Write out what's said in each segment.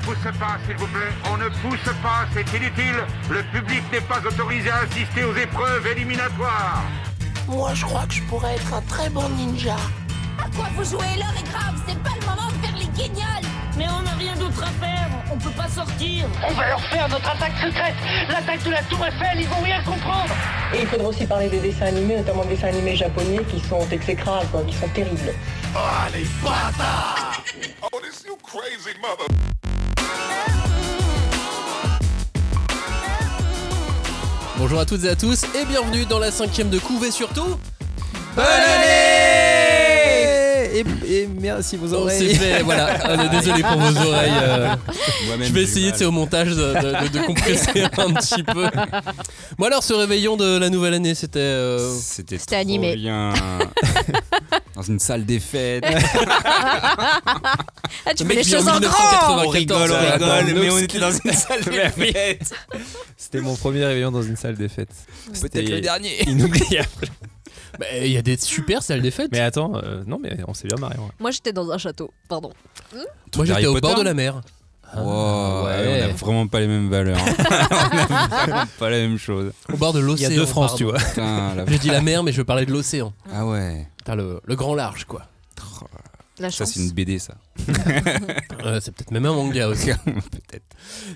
pousse pas, s'il vous plaît. On ne pousse pas, c'est inutile. Le public n'est pas autorisé à assister aux épreuves éliminatoires. Moi, je crois que je pourrais être un très bon ninja. À quoi vous jouez? L'heure est grave, c'est pas le moment de faire les guignols. Mais on n'a rien d'autre à faire, on peut pas sortir. On va leur faire notre attaque secrète, l'attaque de la Tour Eiffel, ils vont rien comprendre. Et il faudra aussi parler des dessins animés, notamment des dessins animés japonais qui sont exécrables, quoi, qui sont terribles. Oh, les bâtards! Oh, this you crazy mother... Bonjour à toutes et à tous et bienvenue dans la 5e de couve et surtout bonne année et merci vos on oreilles. s'est fait, voilà, on est désolé pour vos oreilles. Je vais essayer au montage de compresser un petit peu. Bon alors ce réveillon de la nouvelle année c'était C'était animé. Bien. Dans une salle des fêtes. Ah, tu Le fais mec les vit en choses en grand. 1994, On rigole, mais on était dans une salle des fêtes. C'était mon premier réveillon dans une salle des fêtes. Peut-être le dernier. Inoubliable. Bah, il y a des super salles des fêtes. Mais attends, non mais on s'est bien marré. Ouais. Moi j'étais dans un château, pardon. Moi j'étais Harry au Potter bord de la mer. Wow, ouais. on a vraiment pas les mêmes valeurs. On a vraiment pas la même chose. Au bord de Il y l'océan. a deux France, pardon. tu vois. Putain, la... J'ai dit la mer mais je parlais de l'océan. Ah ouais. Putain, le grand large quoi. La Ça chance. c'est une BD ça. C'est peut-être même un manga aussi. Peut-être.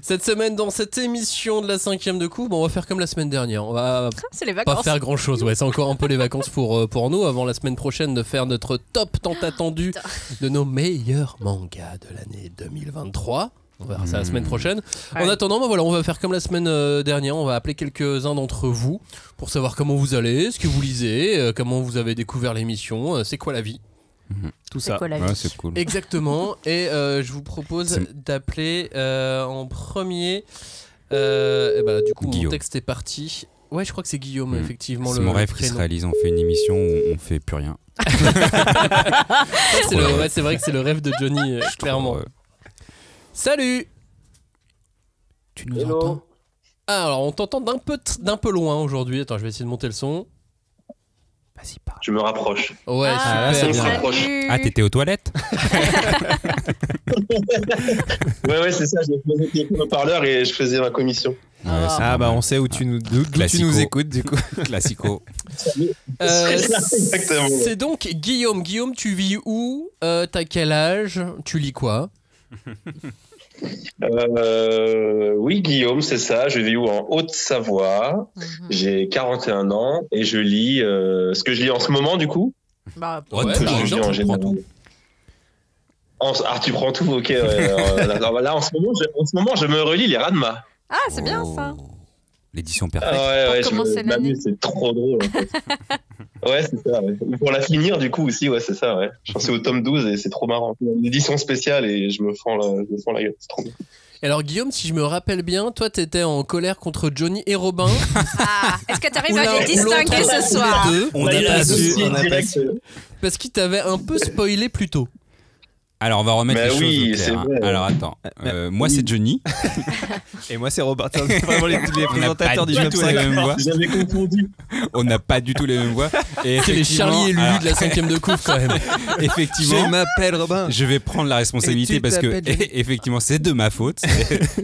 Cette semaine dans cette émission de la 5e de couve, on va faire comme la semaine dernière. On va C'est les pas vacances. faire grand chose, ouais, c'est encore un peu les vacances pour nous avant la semaine prochaine de faire notre top tant attendu de nos meilleurs mangas de l'année 2023. On verra ça la semaine prochaine. Ouais. En attendant, bah voilà, on va faire comme la semaine dernière, on va appeler quelques-uns d'entre vous pour savoir comment vous allez, ce que vous lisez, comment vous avez découvert l'émission, c'est quoi la vie. Tout C'est ça. quoi la vie? Ouais, c'est cool. Exactement, et je vous propose d'appeler en premier. Et bah, du coup, mon Guillaume. texte est parti. Ouais, je crois que c'est Guillaume, effectivement. C'est le mon rêve qui se prénom. réalise. On fait une émission où on fait plus rien. Ouais, c'est vrai que c'est le rêve de Johnny, clairement. Salut! Tu nous entends? Ah, alors on t'entend d'un peu loin aujourd'hui. Attends, je vais essayer de monter le son. Vas-y, parle. Je me rapproche. Ouais, Ah, super. c'est bien. Salut. Ah, t'étais aux toilettes? Ouais, c'est ça, j'ai posé le haut-parleur et je faisais ma commission. Ouais, Ah. c'est Ah pas bah mal. on sait où tu nous Classico. écoutes du coup. Classico. Exactement. C'est donc Guillaume. Guillaume, tu vis où? T'as quel âge? Tu lis quoi? Oui, Guillaume, c'est ça. Je vis où? En Haute-Savoie. J'ai 41 ans et je lis ce que je lis en ce moment, du coup. Bah, Ouais, Que par je lis exemple, en tu prends général. tout. Ah, tu prends tout, ok. Ouais, alors, là, en ce moment, je me relis les Ranma. ah, c'est bien ça. L'édition Ah, perfecte. ouais, commencer l'année. m'amuse, c'est trop drôle. En fait. Ouais, c'est ça. Ouais. Pour la finir, du coup, aussi, ouais, c'est ça. Ouais. Je suis au tome 12 et c'est trop marrant. Une édition spéciale et je me fends la gueule. C'est trop bien. Alors Guillaume, si je me rappelle bien, toi t'étais en colère contre Johnny et Robin. Ah, est-ce que t'arrives Ou à l'un les ou l'autre, distinguer ou ce les soir? deux, On n'a pas su. On n'a pas su. parce qu'ils t'avaient un peu spoilé plus tôt. Alors on va remettre Mais les oui, choses au c'est clair. Hein. vrai. Alors attends, moi c'est Johnny. Et moi c'est Robert. C'est vraiment les On n'a présentateurs pas du du Job tout les 5. mêmes voix. J'avais confondu. On n'a pas du tout les mêmes voix. Et C'est les effectivement, Charlie et Lulu alors, de la 5e de couve quand même. Effectivement, Je m'appelle Robin. je vais prendre la responsabilité Et tu parce que t'appelles Johnny. effectivement c'est de ma faute.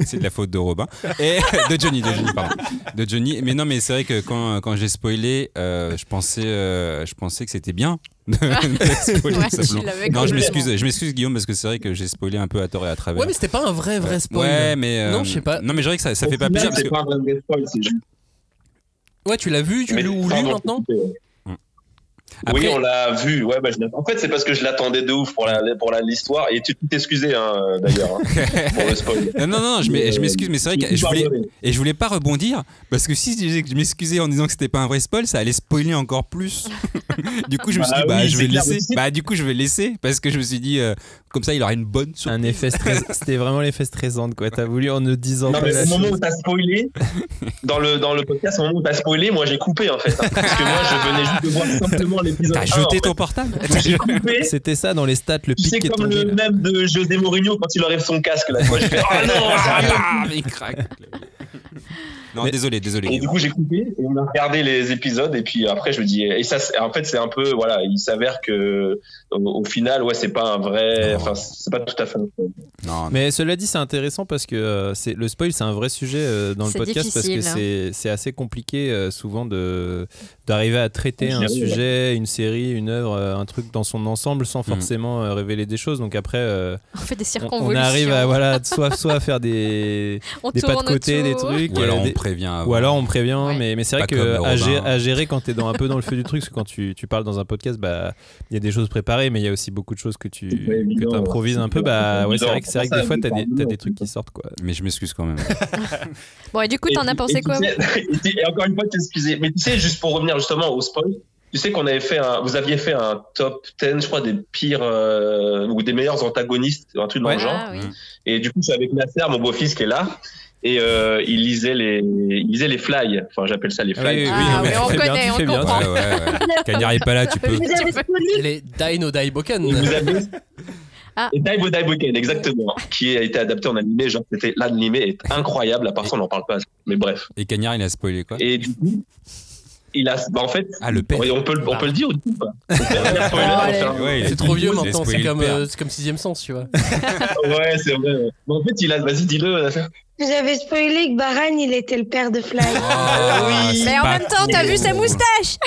C'est de la faute de Robin et de Johnny pardon. De Johnny. Mais non, mais c'est vrai que quand j'ai spoilé, je pensais que c'était bien. De spoiler, Ouais, simplement. tu l'avais Non, je complètement. m'excuse Guillaume parce que c'est vrai que j'ai spoilé un peu à tort et à travers. Ouais, mais c'était pas un vrai spoil. Ouais, mais Non, je sais pas. Non, mais je dirais que ça fait Au pas final, plaisir parce c'est que pas un vrai spoil, c'est juste. Ouais, tu l'as vu, tu l'as lu maintenant. après, Oui, on l'a vu. Ouais, bah, en fait, c'est parce que je l'attendais de ouf pour l'histoire et tu t'es excusé d'ailleurs pour le spoil. non, je m'excuse, mais c'est vrai que je voulais pas rebondir parce que si je disais que je m'excusais en disant que c'était pas un vrai spoil, ça allait spoiler encore plus. Du coup, je me suis dit oui, je vais c'est clair, laisser. mais Du coup, je vais laisser parce que je me suis dit comme ça, il aura une bonne surprise. Un effet stress. C'était vraiment l'effet stressant quoi. T'as voulu en ne disant Non, pas mais la au moment où chose. t'as spoilé, dans le podcast, au moment où t'as spoilé, moi j'ai coupé en fait. Parce que moi je venais juste de voir simplement l'épisode. T'as 1, jeté en fait. ton portable. J'ai coupé. C'était ça dans les stats, le Tu pic sais, qui est comme tombé. le là. même de José Mourinho quand il enlève son casque là. Moi, je fais, oh non, sérieux. Il craque. Non, désolé. Et du coup, j'ai coupé et on a regardé les épisodes et puis après, je me dis, et ça, en fait, c'est un peu, voilà, il s'avère que au final, ouais, c'est pas un vrai, enfin, c'est pas tout à fait. Non. Mais cela dit, c'est intéressant parce que le spoil, c'est un vrai sujet dans le podcast difficile, parce que c'est assez compliqué souvent d'arriver à traiter un sujet, une série, une œuvre, un truc dans son ensemble sans forcément révéler des choses. Donc après, on fait des on circonvolutions. arrive à soit à faire des pas de côté, des trucs, ou alors on prévient avant. Ou alors on prévient, mais c'est vrai Pas que comme à gérer quand t'es un peu dans le feu du truc, parce que quand tu parles dans un podcast, bah il y a des choses préparées, mais il y a aussi beaucoup de choses que tu improvises un peu. Bah ouais, c'est vrai que des fois t'as des trucs qui sortent quoi. Mais je m'excuse quand même. Bon, et du coup, t'en as pensé quoi? Et encore une fois, t'excuser. Mais tu sais, juste pour revenir justement au spoil, tu sais qu'on avait fait vous aviez fait un top 10, je crois, des pires ou des meilleurs antagonistes, un truc dans le genre. Oui. Et du coup, c'est avec Nasser, mon beau-fils, qui est là. Et il lisait les fly. Enfin, j'appelle ça les fly. Oui, on connaît, on comprend. Cagnard est pas là, tu peux. Les Die No Die Boken. Et Daibo Daiboken, exactement, qui a été adapté en animé. Genre, l'animé est incroyable. À part ça, on n'en parle pas. Mais bref. Et Cagnard, il a spoilé quoi? Et du coup, il a, on fait. Le père. On peut le dire ou pas? C'est trop vieux maintenant. C'est comme 6ème sens, tu vois. Ouais, c'est vrai. Mais en fait, vas-y, dis-le. Vous avez spoilé que Baran, il était le père de Fly. Oui. Mais en même temps, t'as vu sa moustache.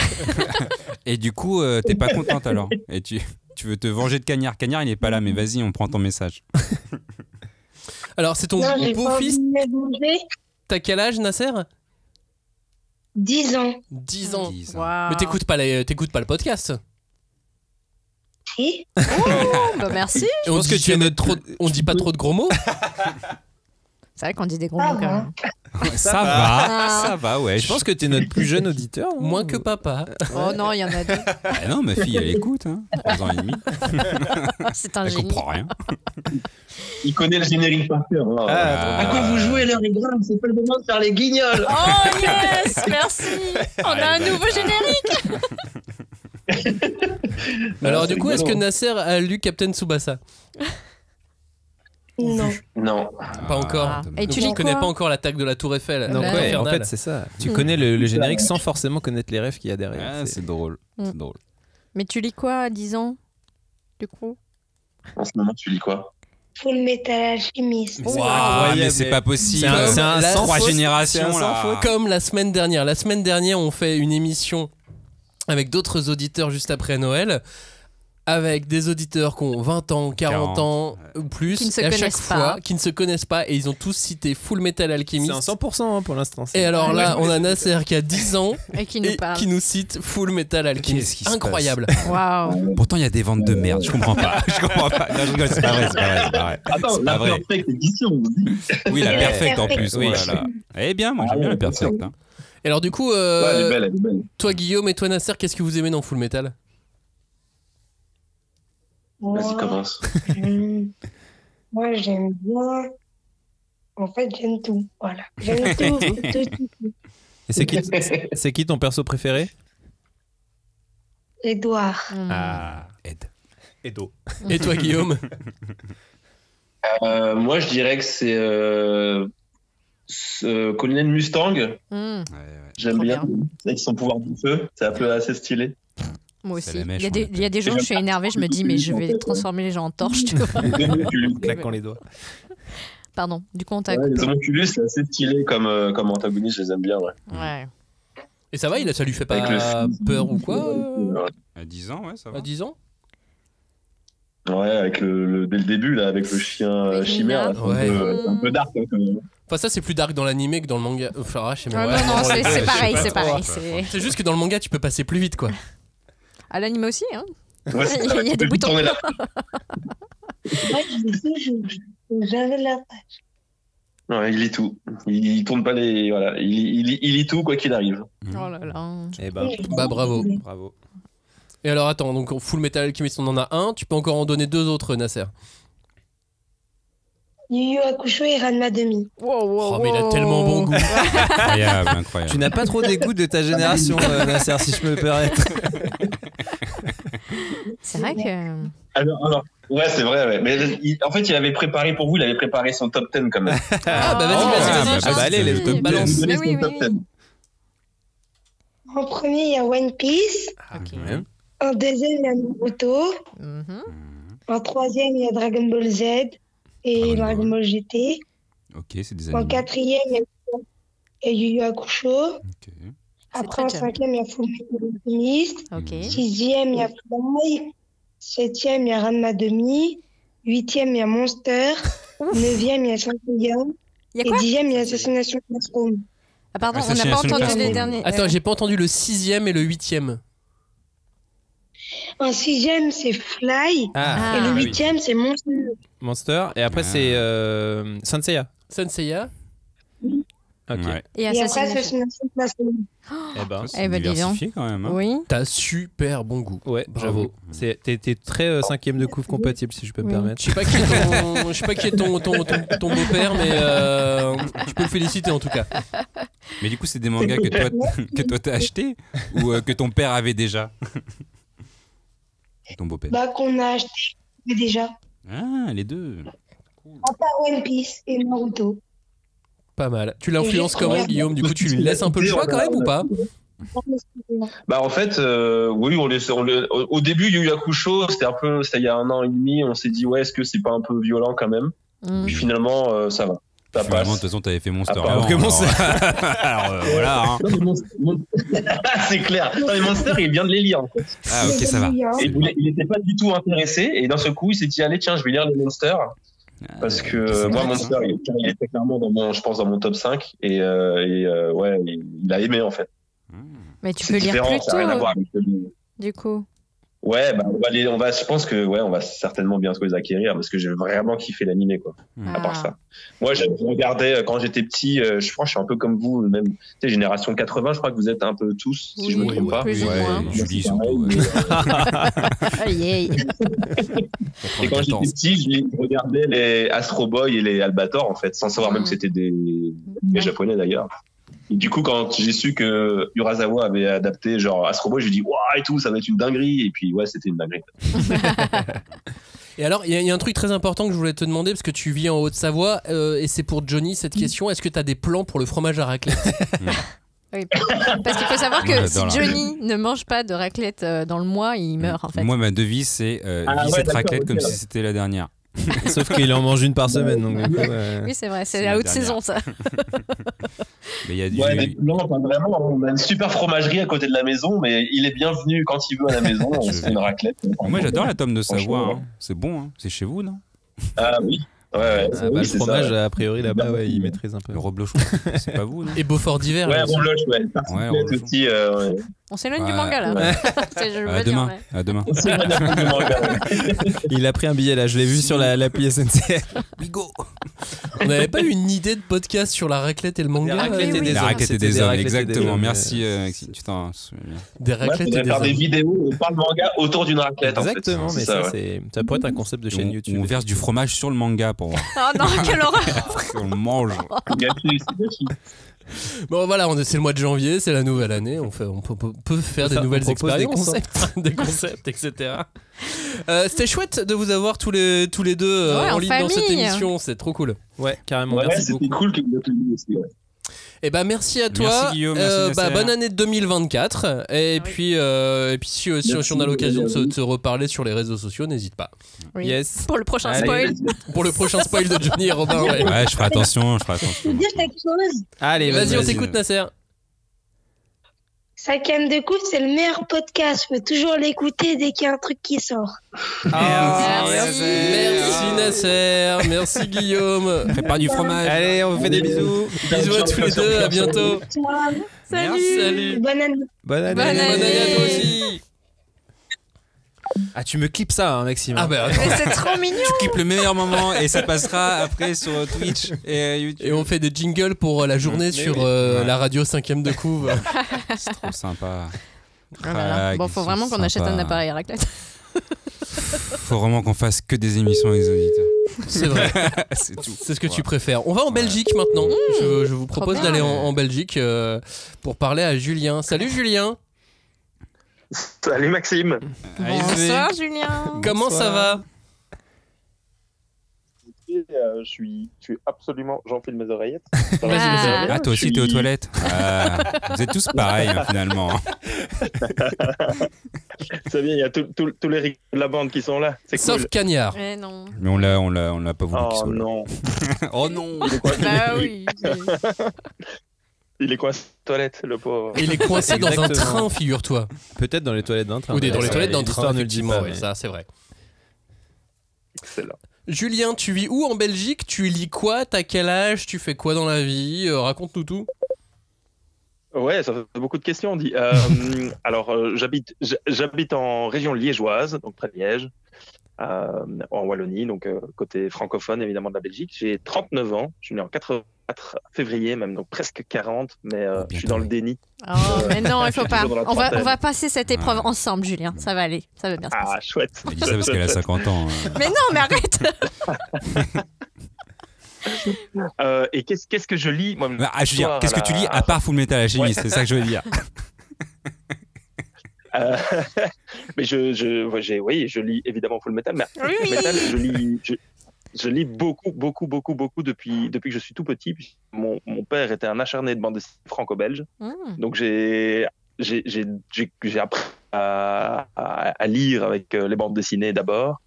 Et du coup, t'es pas contente alors? Et tu veux te venger de Cagnard. Cagnard, il est pas là, mais vas-y, on prend ton message. Alors, c'est ton beau-fils. T'as quel âge, Nasser? 10 ans. 10 ans. Wow. Mais t'écoutes pas le podcast? Si. Oh, bah merci. Et on dit pas trop de gros mots? C'est vrai qu'on dit des gros mots quand même. Ça va, ouais. Je pense que t'es notre plus jeune auditeur. Moins que papa. Oh non, il y en a deux. Ah non, ma fille, elle écoute, 3 ans et demi. C'est un Elle génie. comprend rien. Il connaît le générique par cœur. À quoi vous jouez, l'heure est grave, c'est pas le moment de faire les guignols. Oh yes, merci. On a un nouveau générique. Alors du coup, est-ce que Nasser a lu Captain Tsubasa? Non. Pas encore. Et tu ne connais pas encore l'attaque de la Tour Eiffel. Donc ouais, en fait c'est ça. Tu connais le générique sans forcément connaître les rêves qu'il y a derrière. Ah, c'est drôle. C'est drôle. Mais tu lis quoi à 10 ans, du coup? En ce moment, tu lis quoi? Full Metal Alchemist. Mais c'est pas possible. C'est un sans 3 faute. générations C'est un là. sans faute. Comme la semaine dernière. La semaine dernière, on fait une émission avec d'autres auditeurs juste après Noël. Avec des auditeurs qui ont 20 ans, 40 ans ou plus, qui ne se et à chaque connaissent fois, pas. qui ne se connaissent pas, et ils ont tous cité Full Metal Alchemist. C'est un 100% pour l'instant. Et alors là, on a Nasser qui a 10 ans et qui nous cite Full Metal Alchemist. Incroyable. Waouh. Pourtant, il y a des ventes de merde. Je comprends pas. Non, je rigole, c'est pas vrai. Attends, la perfecte édition. Oui, la perfecte en plus. Oui. Voilà. Eh bien, moi j'aime bien la perfecte. Et alors du coup, elle est belle. toi Guillaume et toi Nasser, qu'est-ce que vous aimez dans Full Metal? Vas-y, commence. Moi, j'aime bien. En fait, j'aime tout. Voilà. J'aime tout. Et c'est qui ton perso préféré? Edouard. Ah, Edo. Et toi Guillaume? Moi, je dirais que c'est Colonel Mustang. J'aime bien. Avec son pouvoir du feu, c'est un peu assez stylé. Moi aussi. Il y a des jours où je suis énervée, je me dis mais je vais transformer les gens en torches, tu vois. Claquant les doigts. Pardon, du coup on t'a les homonculus, c'est assez stylé comme antagoniste, je les aime bien. Ouais. Et ça va, ça lui fait pas peur ou quoi? À 10 ans, ouais, ça va. À 10 ans? Ouais, avec dès le début, là, avec le chien chimère, c'est un peu dark. Enfin, ça, c'est plus dark dans l'animé que dans le manga. Enfin, je sais même pas. Non, c'est pareil, c'est pareil. C'est juste que dans le manga, tu peux passer plus vite, quoi. À l'anime aussi, hein. Ouais, il y a des boutons. Moi, je lis toujours. J'avais la page. Ouais, il lit tout. Il tourne pas les. Voilà, il lit tout, quoi qu'il arrive. Oh là là. Eh bah, bravo. Bravo. Et alors, attends, donc Full Metal Alchemist, on en a un. Tu peux encore en donner 2 autres, Nasser. Yu Yu Hakusho et Ranma Demi. Oh, mais il a tellement bon goût. Incroyable. Tu n'as pas trop d'écoute de ta génération, Nasser, si je me permets. C'est vrai que Alors, ouais, c'est vrai, ouais. Mais en fait, il avait préparé pour vous, il avait préparé son top 10 quand même. Ah, bah vas-y. Allez, les top balance. Oui. En premier, il y a One Piece. En deuxième, il y a Naruto. En troisième, il y a Dragon Ball Z et Dragon Ball GT. Ok, c'est des En animés. quatrième, il y a Yu Yu Hakusho. Après, en cinquième, il y a Fullmetal Alchemist. Sixième, il y a Fly. Septième, il y a Ranma Demi. Huitième, il y a Monster. Neuvième, il y a Saint-Seiya. Et dixième, il y a Assassination Classroom. Ah pardon, on n'a pas entendu les derniers. Attends, j'ai pas entendu le 6e et le 8e. En sixième, c'est Fly. Et le huitième, c'est Monster. Monster. Et après, c'est Saint-Seiya. Saint-Seiya. Ok. Et après, Assassination Classroom. C'est diversifié quand même. Oui. T'as super bon goût. Ouais, j'avoue. T'es très 5e de couve compatible, si je peux me permettre. Je sais pas qui est ton beau-père, mais tu peux le féliciter en tout cas. Mais du coup, c'est des mangas que toi t'as acheté ou que ton père avait déjà? Ton beau-père. Bah, qu'on a acheté déjà. Ah, les deux. À part One Piece et Naruto. Pas mal. Tu l'influences comment, Guillaume? Du coup, tu lui laisses un peu le choix quand même ou pas? Bah en fait, oui, au début, Yu Yu Hakusho, c'était il y a 1 an et demi, on s'est dit ouais, est-ce que c'est pas un peu violent quand même? Puis finalement, ça va. Ça Finalement, passe. de toute façon, t'avais fait Monster Alors avant. Alors, voilà. Hein. C'est clair. Non, mais Monster, il vient de les lire en fait. Ah ok, ça va. Et il était pas du tout intéressé, et d'un seul coup, il s'est dit allez, tiens, je vais lire les Monsters. Parce que moi, Monster, il était clairement dans mon top 5, et ouais, il a aimé en fait. Mais tu peux lire plus tôt, du coup. Ouais, bah je pense que on va certainement bientôt les acquérir parce que j'ai vraiment kiffé l'animé quoi. À part ça, moi je regardais quand j'étais petit, je crois que je suis un peu comme vous, même génération 80, je crois que vous êtes un peu tous, si je me trompe pas. Julie surtout. Et quand j'étais petit, je regardais les Astro Boy et les Albator en fait, sans savoir même que c'était des japonais d'ailleurs. Et du coup, quand j'ai su que Urasawa avait adapté genre Astro Boy, j'ai dit waouh et tout, ça va être une dinguerie. Et puis ouais, c'était une dinguerie. Et alors, il y a un truc très important que je voulais te demander parce que tu vis en Haute-Savoie et c'est pour Johnny cette question. Est-ce que tu as des plans pour le fromage à raclette? Oui, parce qu'il faut savoir que si Johnny ne mange pas de raclette dans le mois, il meurt en fait. Moi, ma devise, c'est cette raclette comme si c'était la dernière. Sauf qu'il en mange une par semaine. Donc, oui, c'est vrai, c'est la haute saison ça. Mais il y a du. Ouais, mais non, pas vraiment. On a une super fromagerie à côté de la maison, mais il est bienvenu quand il veut à la maison. On se fait une raclette. Moi, j'adore la tome de Savoie. Hein. C'est bon, hein. C'est chez vous, non? Ah oui. Ouais, le fromage, ça, a priori, là-bas, il maîtrise un peu. Le Roblochon, c'est pas vous, non? Et Beaufort d'hiver. Ouais, Robloch, ouais. Aussi, on s'éloigne du manga, là. À demain. Il a pris un billet, là. Je l'ai vu sur l'appli SNCF. Bigo. On n'avait pas eu une idée de podcast sur la raclette et le manga? La raclette et des hommes, exactement. Merci, Maxime. Tu t'en souviens bien. Des raclettes et des hommes. On va faire des vidéos, on parle manga autour d'une raclette. Exactement, mais ça pourrait être un concept de chaîne YouTube. On verse du fromage sur le manga pour voir. Oh non, quelle horreur! On le mange. Bon voilà, c'est le mois de janvier, c'est la nouvelle année, on peut faire des nouvelles expériences, des concepts, etc. C'était chouette de vous avoir tous les deux en ligne dans cette émission, c'est trop cool. Ouais, carrément, merci beaucoup. C'était cool que vous êtes venus aussi, ouais. Eh ben merci à toi. Merci Guillaume, merci bonne année 2024. Et puis si on a l'occasion de se reparler sur les réseaux sociaux, n'hésite pas. Oui. Yes. Pour le prochain spoil. Pour le prochain spoil de Johnny et Robin. Ouais, je ferai attention. Je veux dire quelque chose. Allez, vas-y, on t'écoute, Nasser. 5ème de coupe, c'est le meilleur podcast. Je peux toujours l'écouter dès qu'il y a un truc qui sort. Merci Nasser, merci Guillaume. Prépare du fromage. Allez, on vous fait des bisous. Bisous à tous les deux, à bientôt. Salut. Bonne année. Bonne année à toi aussi. Ah, tu me clips ça, hein, Maxime. Ah bah mais c'est trop mignon. Tu clips le meilleur moment et ça passera après sur Twitch et YouTube. Et on fait des jingles pour la journée sur la radio 5ème de couve. C'est trop sympa. Bon, faut vraiment qu'on achète un appareil à raclette. Faut vraiment qu'on fasse que des émissions avec les auditeurs. C'est vrai. C'est tout. C'est ce que tu préfères. On va en Belgique maintenant. Je vous propose d'aller en Belgique pour parler à Julien. Salut Julien. Salut Maxime. Bonsoir Julien. Comment ça va? Je suis absolument... J'enfile mes oreillettes. Ah, toi aussi, t'es aux toilettes. Vous êtes tous pareils, hein, finalement. C'est bien, il y a tous les rics de la bande qui sont là. Sauf cool. Cagnard. Non. Mais on l'a pas voulu qu'il soit là. Non. Oh non. Bah oui. Il est coincé aux toilettes, le pauvre. Il est coincé dans un train, figure-toi. Peut-être dans les toilettes d'un train. Ou dans les toilettes d'un L'histoire train, ne le dit effectivement. pas, mais- Ça, c'est vrai. Excellent. Julien, tu vis où en Belgique? Tu lis quoi? T'as quel âge? Tu fais quoi dans la vie? Raconte-nous tout. Ouais, ça fait beaucoup de questions. Dit. Alors, j'habite en région liégeoise, donc près de Liège, en Wallonie, donc côté francophone évidemment de la Belgique. J'ai 39 ans, je suis né en 84 février même, donc presque 40, mais je suis dans le déni. Oh, mais non, il faut pas. On va passer cette épreuve ensemble, Julien. Ça va aller, ça va bien se passer. Ah, chouette. Elle dit ça parce qu'elle a 50 ans. Mais non, mais arrête. Et qu'est-ce que je lis moi, je veux dire, qu'est-ce que tu lis à part Full Metal Alchemist? Ouais. C'est ça que je veux dire. Mais je lis évidemment Full Metal, mais Full Metal, je lis beaucoup depuis que je suis tout petit. Mon père était un acharné de bande dessinée franco-belge, donc j'ai appris à lire avec les bandes dessinées d'abord,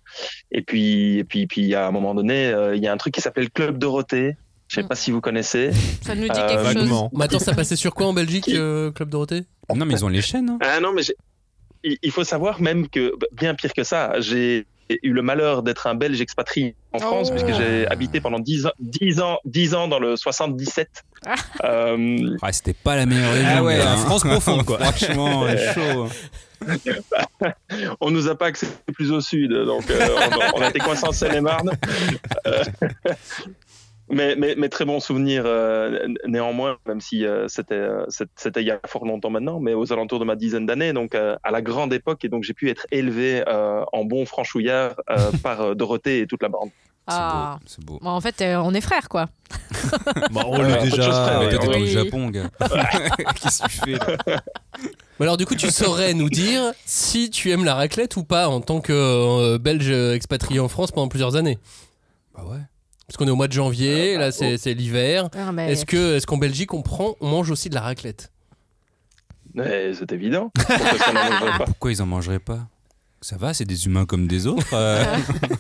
et puis à un moment donné, il y a un truc qui s'appelle Club Dorothée. Je sais pas si vous connaissez. Ça nous dit quelque chose. Mais attends, ça passait sur quoi en Belgique, Club Dorothée? Non, mais ils ont les chaînes. Hein. Ah non, mais il faut savoir même que, bien pire que ça, j'ai eu le malheur d'être un Belge expatrié en France, puisque j'ai habité pendant 10 ans dans le 77. C'était pas la meilleure région. Ah ouais, France profonde, quoi. Franchement, chaud. On nous a pas accepté plus au sud, donc on a été coincés en Seine-et-Marne. Mais très bon souvenir néanmoins, même si c'était il y a fort longtemps maintenant, mais aux alentours de ma dizaine d'années, donc à la grande époque, et donc j'ai pu être élevé en bon franchouillard par Dorothée et toute la bande. Ah, c'est beau. Bon, en fait, on est frères, quoi. On l'est déjà. Mais t'étais au Japon, gars. Qu'est-ce que tu fais là? Mais alors du coup, tu saurais nous dire si tu aimes la raclette ou pas en tant que Belge expatrié en France pendant plusieurs années? Bah ouais. Parce qu'on est au mois de janvier, là c'est l'hiver. Mais... Est-ce qu'en Belgique on mange aussi de la raclette? C'est évident. Pourquoi ils en mangeraient pas? Ça va, c'est des humains comme des autres.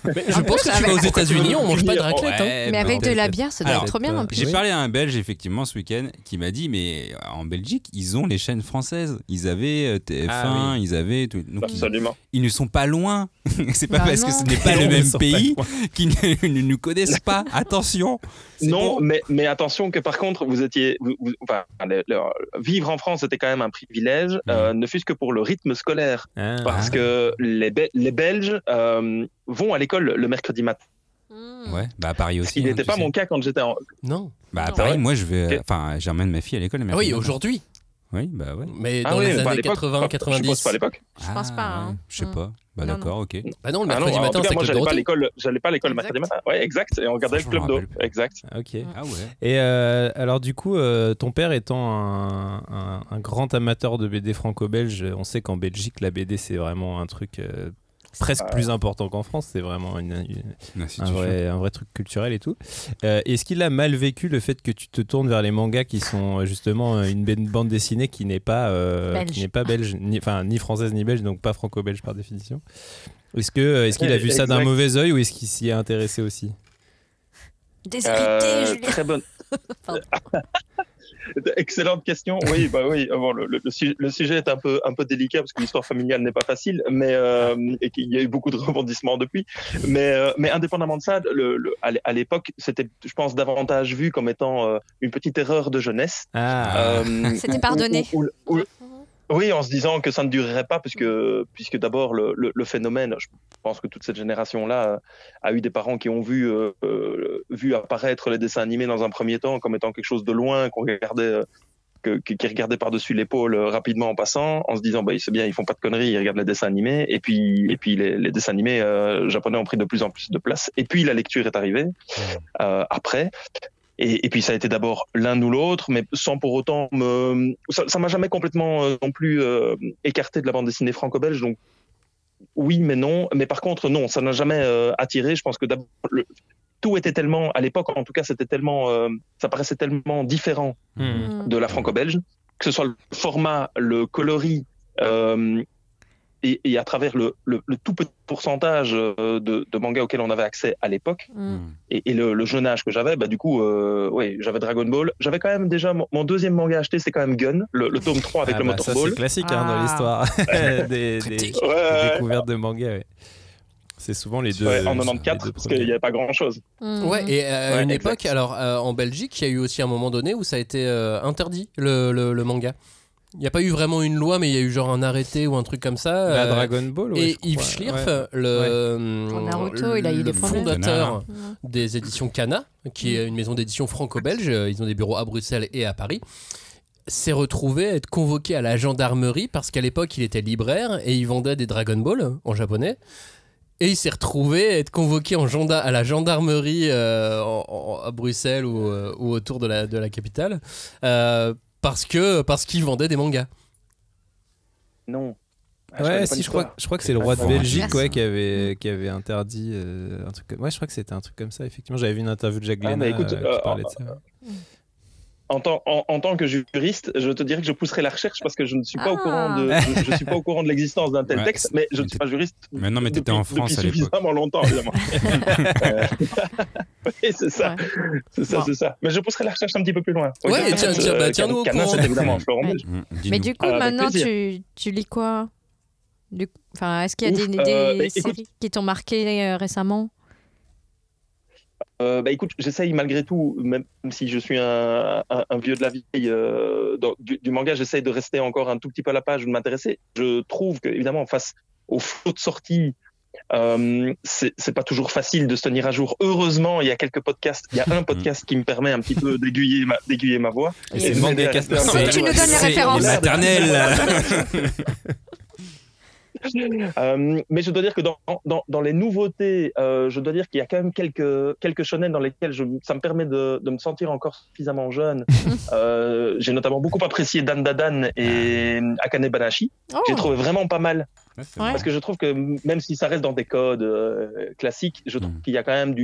Mais je pense que tu vas aux États-Unis, on mange pas de raclette. Ouais, mais avec de la bière, ça doit être trop bien. J'ai parlé à un Belge effectivement ce week-end qui m'a dit mais en Belgique ils ont les chaînes françaises. Ils avaient TF1, ils avaient tout. Donc absolument. Ils ne sont pas loin. C'est pas parce que ce n'est pas le même pays qu'ils ne nous connaissent pas. Attention. Non, bon. mais attention que par contre vous étiez, vivre en France c'était quand même un privilège, ne fût-ce que pour le rythme scolaire, parce que les Belges vont à l'école le mercredi matin. Ouais, bah à Paris aussi. Il n'était pas mon cas quand j'étais en. Non. Bah à Paris, moi je vais, j'emmène ma fille à l'école le mercredi. Oui, aujourd'hui. Oui, bah ouais. Mais dans les années 80, 90. Je pense pas à l'époque. Je pense pas. Hein. Je sais pas. Bah d'accord, ok. Bah non, le mercredi matin, c'est moi, Club Dorothée. j'allais pas à l'école le mercredi matin. Ouais, exact. Et on regardait le Club d'eau. Exact. Ok. Ah ouais. Et alors du coup, ton père étant un grand amateur de BD franco-belge, on sait qu'en Belgique, la BD c'est vraiment un truc presque plus important qu'en France. C'est vraiment un vrai truc culturel et tout. Est-ce qu'il a mal vécu le fait que tu te tournes vers les mangas qui sont justement une bande dessinée qui n'est pas belge, ni française ni belge, donc pas franco-belge par définition? Est-ce qu'il a vu ça d'un mauvais œil ou est-ce qu'il s'y est intéressé aussi? Déshérité, Julien. Très bonne. Excellente question. Oui, bah oui. Bon, le sujet est un peu délicat parce que l'histoire familiale n'est pas facile, mais et qu'il y a eu beaucoup de rebondissements depuis. Mais indépendamment de ça, à l'époque, c'était, je pense, davantage vu comme étant une petite erreur de jeunesse. C'était pardonné. Oui, en se disant que ça ne durerait pas, puisque d'abord le phénomène, je pense que toute cette génération-là a eu des parents qui ont vu apparaître les dessins animés dans un premier temps comme étant quelque chose de loin, qu'on regardait, qui regardaient par-dessus l'épaule rapidement en passant, en se disant c'est bien, ils font pas de conneries, ils regardent les dessins animés, et puis les dessins animés japonais ont pris de plus en plus de place, et puis la lecture est arrivée après. Et puis ça a été d'abord l'un ou l'autre, mais sans pour autant ça m'a jamais complètement non plus écarté de la bande dessinée franco-belge. Donc oui, mais non. Mais par contre, non, ça n'a jamais attiré. Je pense que d'abord tout était tellement, à l'époque en tout cas, c'était tellement, ça paraissait tellement différent de la franco-belge, que ce soit le format, le coloris. Et à travers le tout petit pourcentage de mangas auxquels on avait accès à l'époque, et le jeune âge que j'avais, du coup, j'avais Dragon Ball. J'avais quand même déjà mon deuxième manga acheté, c'est quand même Gun, le tome 3 avec le Motor Ball. C'est classique dans l'histoire des découvertes de mangas. Ouais. C'est souvent les deux. En 94, parce qu'il n'y avait pas grand-chose. Ouais, et à une époque, alors en Belgique, il y a eu aussi un moment donné où ça a été interdit, le manga. Il n'y a pas eu vraiment une loi, mais il y a eu genre un arrêté ou un truc comme ça. Dragon Ball, et Yves Schlierf, Naruto, il a eu des fondateur des éditions Kana, qui est une maison d'édition franco-belge, ils ont des bureaux à Bruxelles et à Paris, s'est retrouvé à être convoqué à la gendarmerie parce qu'à l'époque, il était libraire et il vendait des Dragon Ball en japonais. Et il s'est retrouvé à être convoqué à la gendarmerie à Bruxelles ou autour de la capitale. Parce qu'il vendait des mangas. Non. Je crois que c'est le roi de Belgique qui avait interdit un truc. Ouais, je crois que c'était un truc comme ça. Effectivement, j'avais vu une interview de Jacques Glénat qui parlait de ça. En tant que juriste, je te dirais que je pousserai la recherche parce que je ne suis pas au courant je suis pas au courant de l'existence d'un tel texte, mais je ne suis pas juriste. Mais non, mais t'étais en France à l'époque. Suffisamment longtemps, évidemment. Oui, c'est ça. C'est ça. Mais je pousserai la recherche un petit peu plus loin. Tiens-nous au courant. C'est évidemment Florent Belge. Mais du coup, maintenant, tu lis quoi? Enfin, est-ce qu'il y a des séries qui t'ont marqué récemment? Écoute, j'essaye malgré tout, même si je suis un vieux de la vieille du manga, j'essaye de rester encore un tout petit peu à la page, de m'intéresser. Je trouve que, évidemment, face au flot de sorties, c'est pas toujours facile de se tenir à jour. Heureusement, il y a quelques podcasts. Il y a un podcast qui me permet un petit peu d'aiguiller ma voix. Et c'est Manga Cast. Tu nous donnes les références. Maternelle. Mais je dois dire que dans les nouveautés, je dois dire qu'il y a quand même quelques shonen dans lesquels ça me permet de me sentir encore suffisamment jeune. J'ai notamment beaucoup apprécié Dan Dadan et Akane Banashi. J'ai trouvé vraiment pas mal. Parce que je trouve que même si ça reste dans des codes classiques, je trouve qu'il y a quand même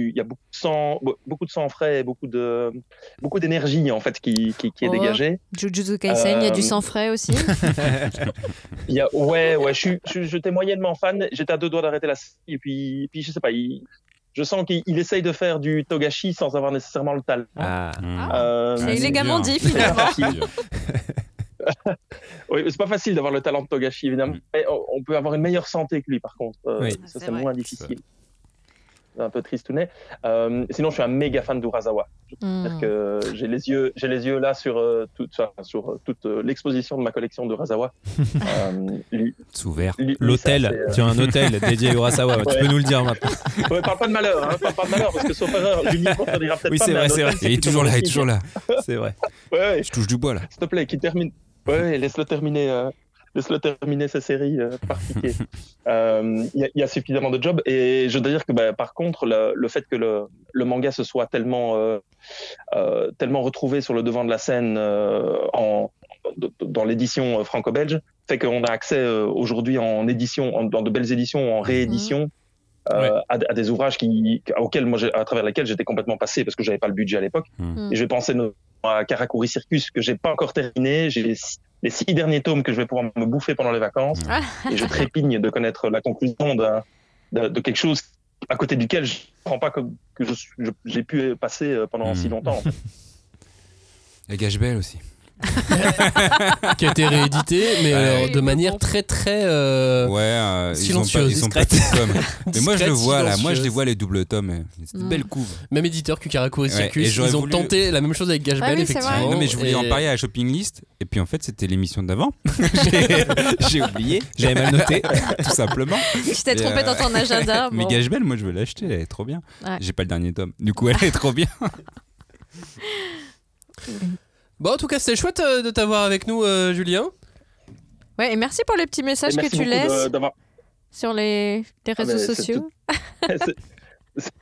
beaucoup de sang frais et beaucoup d'énergie en fait qui est dégagée. Jujutsu Kaisen, il y a du sang frais aussi. J'étais moyennement fan. J'étais à 2 doigts d'arrêter la série et puis je sais pas. Je sens qu'il essaye de faire du Togashi sans avoir nécessairement le talent. C'est élégamment dit finalement. Oui, c'est pas facile d'avoir le talent de Togashi, évidemment. Mais on peut avoir une meilleure santé que lui, par contre. Ça, c'est moins difficile. C'est un peu tristounet. Sinon, je suis un méga fan d'Urasawa. C'est-à-dire que j'ai les yeux là sur toute l'exposition de ma collection d'Urasawa. C'est ouvert. L'hôtel. Tu as un hôtel dédié à Urasawa. Tu peux nous le dire maintenant. Ouais, parle pas de malheur. Parle pas de malheur, parce que sauf erreur, l'uniforme ne dira peut-être pas. Oui, c'est vrai. Il est toujours là. C'est vrai. Ouais. Je touche du bois là. S'il te plaît, qu'il termine. Ouais, laisse-le terminer sa série par pitié. Il y a suffisamment de jobs et je dois dire que par contre le fait que le manga se soit tellement retrouvé sur le devant de la scène dans l'édition franco-belge fait qu'on a accès aujourd'hui en édition, dans de belles éditions, en réédition. À des ouvrages à travers lesquels j'étais complètement passé parce que j'avais pas le budget à l'époque. Et je vais penser à Karakuri Circus que j'ai pas encore terminé. J'ai les 6 derniers tomes que je vais pouvoir me bouffer pendant les vacances. Et je trépigne de connaître la conclusion de quelque chose à côté duquel je ne comprends pas que j'ai pu passer pendant si longtemps. En fait. Et Gage-Bell aussi. Qui a été réédité, mais de manière très très silencieuse. Ils sont pas comme. Mais moi je le vois là, moi je les vois les doubles tomes. C'est une belle couve. Même éditeur que Karakuri Circus, ils ont tenté la même chose avec Gage-Bell, effectivement. Non, mais je voulais en parler à la shopping list, et puis en fait c'était l'émission d'avant. J'ai oublié, j'avais mal noté, tout simplement. Tu t'es trompé dans ton agenda. Mais Gage-Bell, moi je veux l'acheter, elle est trop bien. J'ai pas le dernier tome, du coup elle est trop bien. Bon, en tout cas, c'était chouette de t'avoir avec nous, Julien. Ouais, et merci pour les petits messages que tu laisses sur les réseaux sociaux.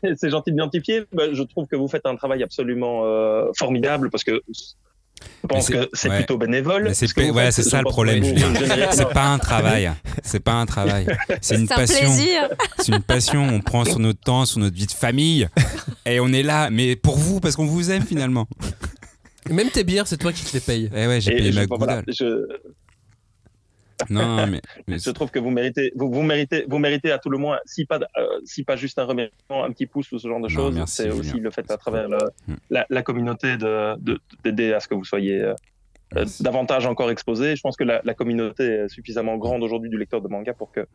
c'est gentil d'identifier. Je trouve que vous faites un travail absolument formidable parce que je pense que c'est plutôt bénévole. C'est ça le problème, Julien. C'est pas un travail. C'est pas un travail. C'est une passion. C'est une passion. On prend sur notre temps, sur notre vie de famille, et on est là. Mais pour vous, parce qu'on vous aime finalement. Même tes bières, c'est toi qui te les payes. Eh ouais, j'ai payé ma goudale. Non, mais je trouve que vous méritez à tout le moins, si pas juste un remerciement, un petit pouce ou ce genre de choses. Merci, c'est aussi le fait à travers la communauté d'aider à ce que vous soyez davantage encore exposé. Je pense que la communauté est suffisamment grande aujourd'hui du lecteur de manga pour que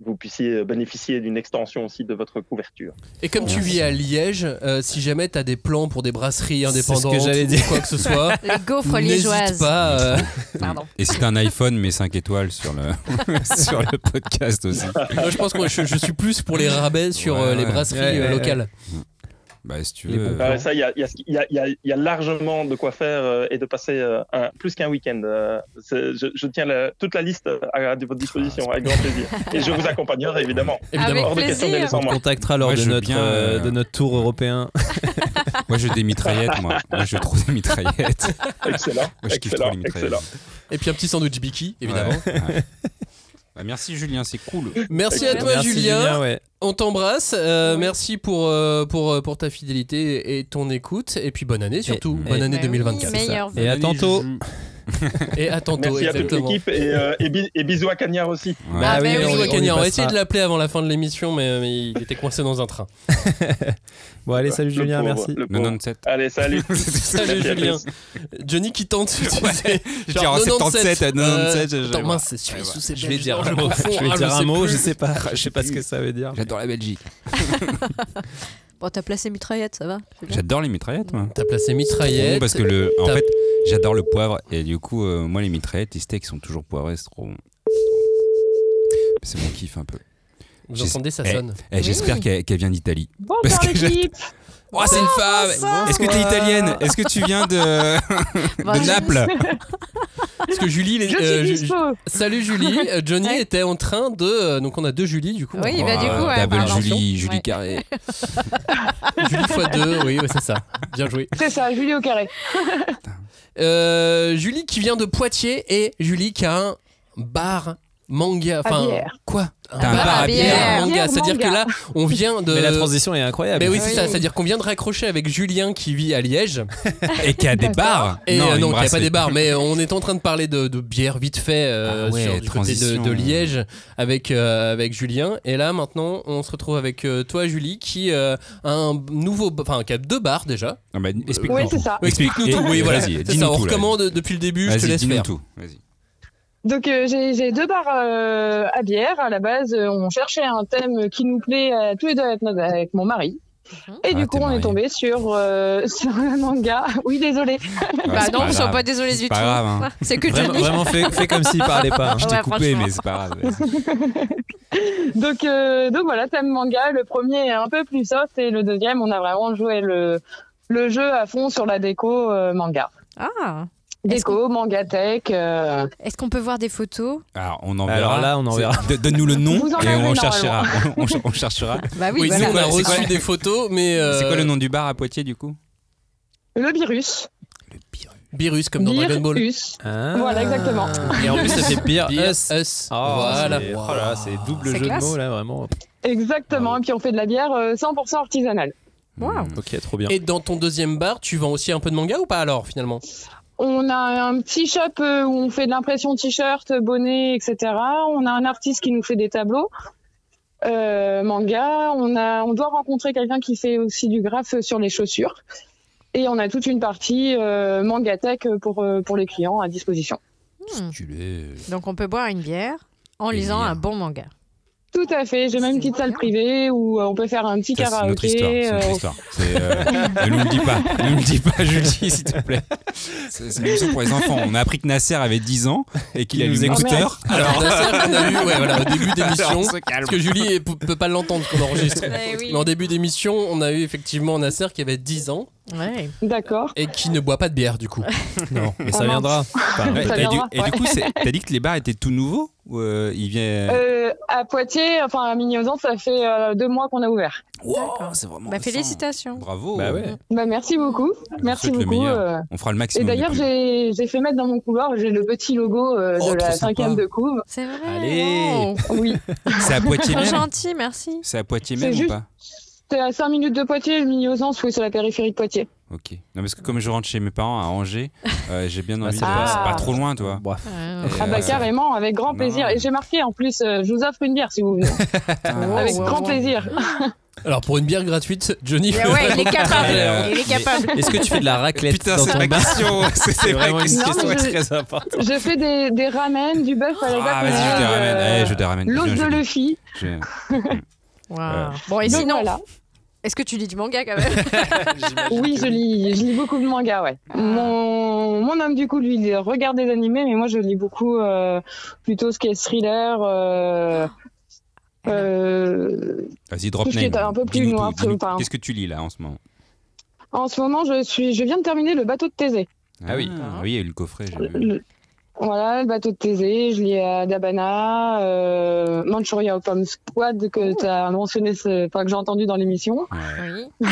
vous puissiez bénéficier d'une extension aussi de votre couverture. Et comme tu vis à Liège, si jamais tu as des plans pour des brasseries indépendantes ou quoi que ce soit, les gaufres liégeoises. N'hésite pas. Pardon. Et si t'as un iPhone, mets 5 étoiles sur le podcast aussi. Moi, je pense que je suis plus pour les rabais sur les brasseries locales. Bah, si tu veux. Ça, il y a largement de quoi faire et de passer plus qu'un week-end. Je tiens toute la liste à votre disposition avec grand plaisir. Et je vous accompagnerai évidemment. Hors de question de laisser en moi. On contactera lors de notre tour européen. Moi, je veux des mitraillettes. Moi, je veux trop des mitraillettes. Excellent. Moi, je kiffe trop les mitraillettes. Et puis un petit sandwich Biki, évidemment. Ouais. Bah, merci Julien, c'est cool. Merci à toi Julien. On t'embrasse. Merci pour ta fidélité et ton écoute. Et puis bonne année surtout. Bonne année 2024. Et à tantôt. Et à tantôt. Merci exactement. à toute l'équipe et bisous à Cagnard aussi. Bisous à Cagnard. On va essayer de l'appeler avant la fin de l'émission, mais il était coincé dans un train. Bon, allez, salut Julien, merci. 97. Allez, salut. Salut Julien. Johnny qui tente. Je dirais 77 à 97. Attends, mince, c'est suisse ou c'est Je vais dire un mot, je sais pas ce que ça veut dire. J'adore la Belgique. Bon, t'as placé mitraillette, ça va? J'adore les mitraillettes, moi. T'as placé mitraillette. Parce que en fait, j'adore le poivre et du coup, moi les mitraillettes, les steaks sont toujours poivrés, c'est trop bon. C'est mon kiff un peu. Vous entendez, ça sonne. J'espère qu'elle vient d'Italie. Bonjour l'équipe. Oh, c'est une femme. Est-ce que t'es italienne? Est-ce que tu viens de Naples? Parce que Julie, salut Julie, Johnny était en train de. Donc on a deux Julie du coup. Oui, bah du coup, double Julie Carré. Julie x2, oui, c'est ça. Bien joué. C'est ça, Julie au carré. Julie qui vient de Poitiers et Julie qui a un bar manga. Enfin, quoi? Un bar à bière manga. C'est-à-dire que là, on vient de. Mais la transition est incroyable. Mais oui, c'est ça. C'est-à-dire qu'on vient de raccrocher avec Julien qui vit à Liège. Et qui a des bars. Et non, qui a pas des bars. Mais on est en train de parler de bière vite fait sur du côté de Liège avec Julien. Et là, maintenant, on se retrouve avec toi, Julie, qui a un nouveau. Enfin, qui a 2 bars déjà. Explique-nous. Oui, c'est ça. Explique-nous tout. Oui, voilà. C'est ça. On recommande depuis le début. Je te laisse faire. Tout. Vas-y. Donc j'ai 2 bars à bière. À la base, on cherchait un thème qui nous plaît à tous les deux avec mon mari. Et du coup, on est tombé sur un manga. Oui, désolé. Bah non, je suis pas désolé du tout. Grave, hein. C'est que Johnny. Vraiment fait comme s'il parlait pas. Je t'ai coupé, mais c'est pas grave. Donc voilà, thème manga. Le premier est un peu plus soft et le deuxième, on a vraiment joué le jeu à fond sur la déco manga. Ah. Déco, manga tech. Est-ce qu'on peut voir des photos? Alors, on en verra. Alors là, on en verra. Donne-nous le nom Vous en et avez on cherchera. On cherchera. Bah oui, nous, voilà. on a reçu des photos, mais. C'est quoi le nom du bar à Poitiers, du coup? Le Birus. Birus, comme dans Dragon Ball. Voilà, exactement. Et en plus, ça fait Beer Us. Voilà. Voilà, c'est double jeu de mots, là, vraiment. Exactement. Et puis, on fait de la bière 100% artisanale. Wow. Ok, trop bien. Et dans ton deuxième bar, tu vends aussi un peu de manga ou pas alors, finalement? On a un petit shop où on fait de l'impression t-shirt, bonnets, etc. On a un artiste qui nous fait des tableaux, manga. On doit rencontrer quelqu'un qui fait aussi du graphe sur les chaussures. Et on a toute une partie manga tech pour les clients à disposition. Donc on peut boire une bière en lisant un bon manga. Tout à fait, j'ai même une petite salle privée où on peut faire un petit karaoké. C'est notre histoire. Ne nous le dis pas. Ne nous le dis pas, Julie, s'il te plaît. C'est une émission pour les enfants. On a appris que Nasser avait 10 ans et qu'il a lu écouteur. Alors, Nasser, on a eu au début d'émission, parce que Julie peut pas l'entendre qu'on enregistre. Mais en début d'émission, on a eu effectivement Nasser qui avait 10 ans. Ouais. D'accord. Et qui ne boit pas de bière du coup. Non, mais ça viendra. Et du coup, t'as dit que les bars étaient tout nouveaux il vient. À Poitiers, enfin à Mignosan, ça fait 2 mois qu'on a ouvert. Wow, c'est vraiment. Félicitations. Bravo. Bah ouais. Merci beaucoup. Merci beaucoup. On fera le maximum. Et d'ailleurs, j'ai fait mettre dans mon couloir, j'ai le petit logo de la 5e de couve. C'est vrai. Allez. Oui. C'est à Poitiers même. C'est gentil, merci. C'est à Poitiers même ou pas? C'est à 5 minutes de Poitiers, Mignosan, c'est sur la périphérie de Poitiers. Ok. Non, parce que comme je rentre chez mes parents à Angers, j'ai bien envie de. C'est pas trop loin, toi. Bref. Carrément, avec grand plaisir. Et j'ai marqué en plus, je vous offre une bière si vous venez. Avec grand plaisir. Alors pour une bière gratuite, Johnny. Il est capable. Il est capable. Est-ce que tu fais de la raclette? Putain, dans c'est ton ma bar? question. C'est vraiment une question très importante. Je fais des ramen, du bœuf à la Ah, vas-y, je te ramène. L'os de Luffy. Bon, et sinon, voilà. Est-ce que tu lis du manga quand même? Oui, je lis beaucoup de mangas, ouais. Mon homme, du coup, lui, il regarde des animés, mais moi, je lis beaucoup plutôt ce qui est thriller. Vas-y, drop tout ce qui name. est un peu plus noir. Qu'est-ce que tu lis là en ce moment? En ce moment, je viens de terminer Le Bateau de Thésée. Ah oui, oui, il y a eu le coffret. J'ai vu. Voilà, Le Bateau de Thésée, je lis Dabana, Manchuria Open Squad que tu as mentionné, que j'ai entendu dans l'émission. Oui,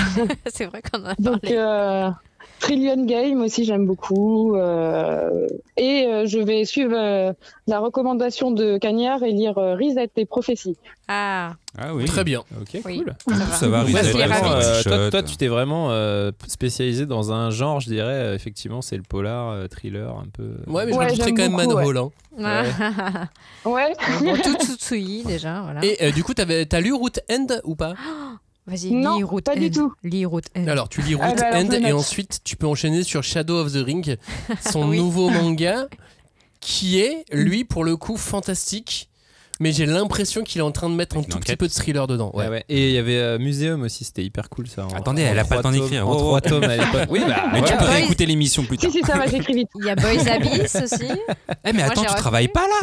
c'est vrai qu'on en a Donc, parlé. Trillion Game aussi, j'aime beaucoup. Et je vais suivre la recommandation de Cagnard et lire Reset et Prophéties. Ah oui. Très bien. Ok, oui. cool. Ça va, Reset. Toi, tu t'es vraiment spécialisé dans un genre, je dirais. Effectivement, c'est le polar, thriller, un peu. Ouais, mais je rajouterais quand même Manhole. Ouais. Bon, tout Tsutsui déjà, voilà. Et du coup, t'as lu Route End ou pas? Vas-y, non, lis Route pas End. du tout. Lis Route End. Alors, tu lis Route End et ensuite, tu peux enchaîner sur Shadow of the Ring, son nouveau manga, qui est, lui, pour le coup, fantastique. Mais j'ai l'impression qu'il est en train de mettre un tout petit peu de thriller dedans. Ouais. Et il y avait Museum aussi, c'était hyper cool ça. Attendez, elle a pas le temps d'écrire. En 3 tomes à l'époque. Oui, mais tu peux réécouter l'émission plus tard. Si, ça va, j'écris vite. Il y a Boys Abyss aussi. Mais attends, tu travailles pas là?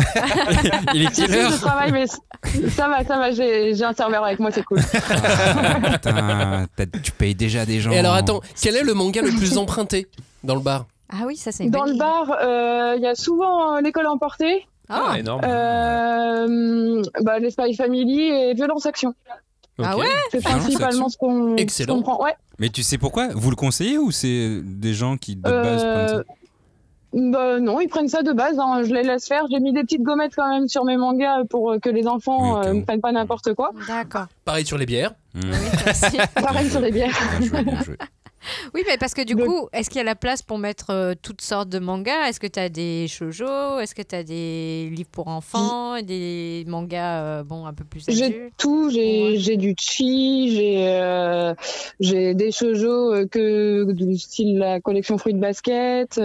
Il est quelle heure? Je travaille, mais ça va, j'ai un serveur avec moi, c'est cool. Putain, tu payes déjà des gens. Et alors, attends, quel est le manga le plus emprunté dans le bar? Ah oui, ça c'est dans le bar, il y a souvent l'école emportée. Ah, énorme. Les Spy Family et Violence Action. Okay. Ah ouais? C'est principalement ce qu'on prend. Ouais. Mais tu sais pourquoi? Vous le conseillez ou c'est des gens qui de base prennent ça? Non, ils prennent ça de base. Hein. Je les laisse faire. J'ai mis des petites gommettes quand même sur mes mangas pour que les enfants ne prennent pas n'importe quoi. D'accord. Pareil sur les bières. Oui, merci. Pareil sur les bières. Bien joué. Oui, mais parce que du coup, est-ce qu'il y a la place pour mettre toutes sortes de mangas? Est-ce que tu as des shoujo? Est-ce que tu as des livres pour enfants? Des mangas un peu plus adultes? J'ai tout. J'ai du chi, j'ai des shoujo du style la collection Fruits de Basket.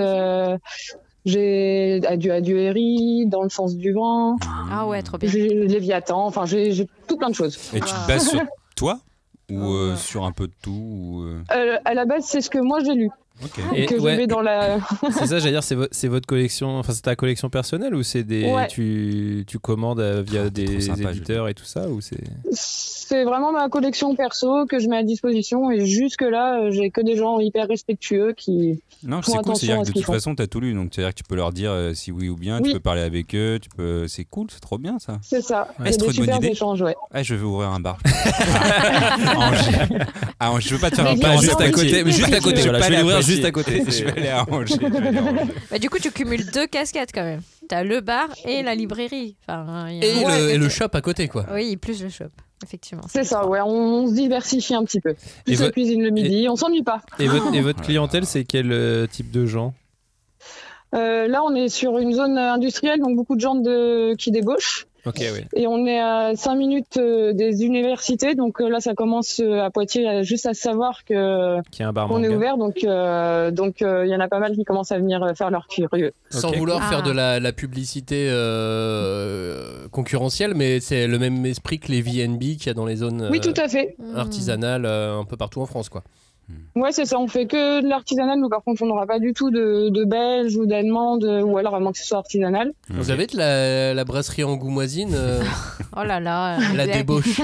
J'ai du Eri, Dans le sens du vent. Ah ouais, trop bien. J'ai Léviathan. Enfin, j'ai tout plein de choses. Et tu te bases sur toi? Ou sur un peu de tout à la base, c'est ce que moi j'ai lu. Okay. Que je mets dans la. C'est ça, j'allais dire, c'est votre collection, enfin c'est ta collection personnelle ou c'est des tu commandes via des éditeurs et tout ça ou c'est vraiment ma collection perso que je mets à disposition et jusque là j'ai que des gens hyper respectueux qui non font c'est cool, c'est-à-dire que de toute font. façon t'as tout lu donc c'est-à-dire que tu peux leur dire si oui ou bien, tu peux parler avec eux, c'est cool, c'est trop bien ça. C'est ça. C'est trop super bonne idée. Échanges, je vais ouvrir un bar. Angers. Je veux pas te faire un pas juste à côté, mais juste à côté. Voilà, je vais l'ouvrir juste à côté. Je vais aller à Angers. Du coup, tu cumules 2 casquettes quand même. T'as le bar et la librairie. Enfin, et le shop à côté, quoi. Oui, plus le shop, effectivement. C'est ça, ouais. On se diversifie un petit peu. Plus la cuisine le midi, on s'ennuie pas. Et votre clientèle, c'est quel type de gens? Là, on est sur une zone industrielle, donc beaucoup de gens qui débauchent. Okay, oui. Et on est à 5 minutes des universités, donc là ça commence à Poitiers juste à savoir qu'il y a un bar qu'on est ouvert, donc il y en a pas mal qui commencent à venir faire leur curieux. Sans vouloir faire de la publicité concurrentielle, mais c'est le même esprit que les VNB qu'il y a dans les zones oui, tout à fait. artisanales un peu partout en France, quoi. Ouais, c'est ça. On fait que de l'artisanal. Nous, par contre, on n'aura pas du tout de belge ou d'allemande, ou alors à moins que ce soit artisanal. Vous avez de la brasserie angoumoisine Oh là là. La débauche.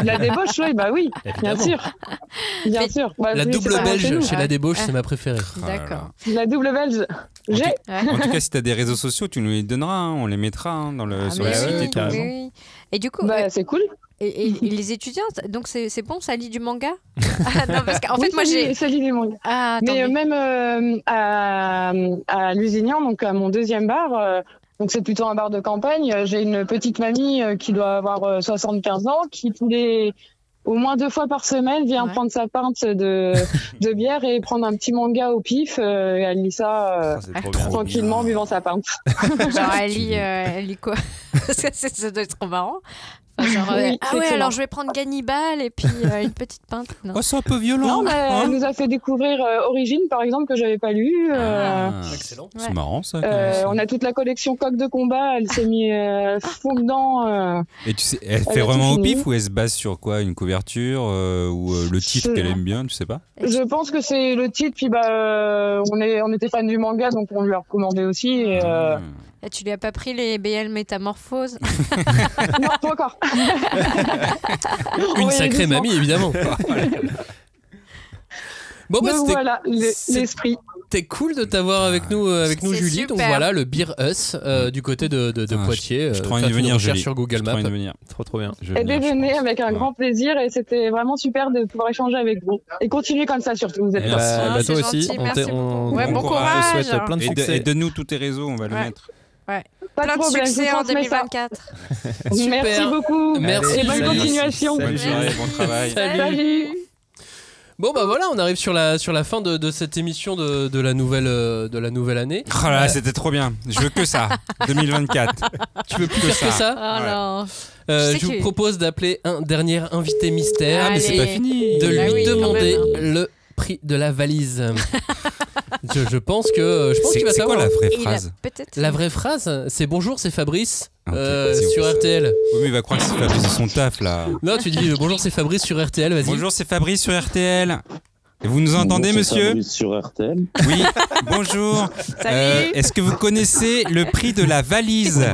La débauche, oui, bah oui, bien sûr. Bien sûr. Bah, la double belge chez la débauche, c'est ma préférée. D'accord. La double belge. En tout cas, si tu as des réseaux sociaux, tu nous les donneras, hein, on les mettra sur le site et tout. Oui. Et du coup, c'est cool. Et les étudiants, donc c'est bon, ça lit du manga? Non, parce qu'en fait, moi ça lit des mangas. Ah, mais même à Lusignan, donc à mon deuxième bar, donc c'est plutôt un bar de campagne, j'ai une petite mamie qui doit avoir 75 ans, qui au moins 2 fois par semaine vient prendre sa pinte de bière et prendre un petit manga au pif, et elle lit ça tranquillement en buvant sa pinte. Genre elle lit quoi? Ça doit être trop marrant. Genre, oui, alors je vais prendre Gannibal et puis une petite pinte. Non. Oh, c'est un peu violent. Non, mais elle nous a fait découvrir Origine, par exemple, que j'avais pas lu. Excellent. C'est marrant ça. On a toute la collection Coq de combat. Elle s'est mis fond dedans. Et tu sais, elle fait vraiment au pif ou elle se base sur quoi? Une couverture ou le titre qu'elle aime bien, tu sais pas? Je pense que c'est le titre. Puis on était fan du manga, donc on lui a recommandé aussi. Et tu lui as pas pris les BL Métamorphose? Non, pas encore. Une sacrée mamie, évidemment. Bon, bah, voilà l'esprit. C'était cool de t'avoir avec nous Julie. Super. Donc voilà, le Beer Us du côté de Poitiers. Je envie de venir, Julie. Sur Google Maps. Trop bien. Et venez avec un grand plaisir, et c'était vraiment super de pouvoir échanger avec vous. Et continuez comme ça surtout, vous êtes là. Toi aussi, bon courage. On te souhaite plein de succès. Et donne-nous tous tes réseaux, on va le mettre. Ouais. Plein de succès en 2024. Merci beaucoup. Merci. Et bonne continuation. Bonne soirée, bon travail. Salut. Bon bah voilà, on arrive sur la fin de cette émission de la nouvelle année. Oh là, c'était trop bien. Je veux que ça. 2024. Tu veux plus faire que ça? Oh non. Je vous propose d'appeler un dernier invité mystère. Mais c'est pas fini. De lui demander le prix de la valise. Je pense qu'il va savoir. C'est quoi la vraie phrase? La vraie phrase, c'est bonjour, c'est Fabrice sur RTL. Oui, mais il va croire que c'est Fabrice, c'est son taf là. Non, tu dis bonjour, c'est Fabrice sur RTL, vas-y. Bonjour, c'est Fabrice sur RTL. Et vous nous entendez, monsieur? Fabrice sur RTL. Oui, bonjour. Est-ce que vous connaissez le prix de la valise?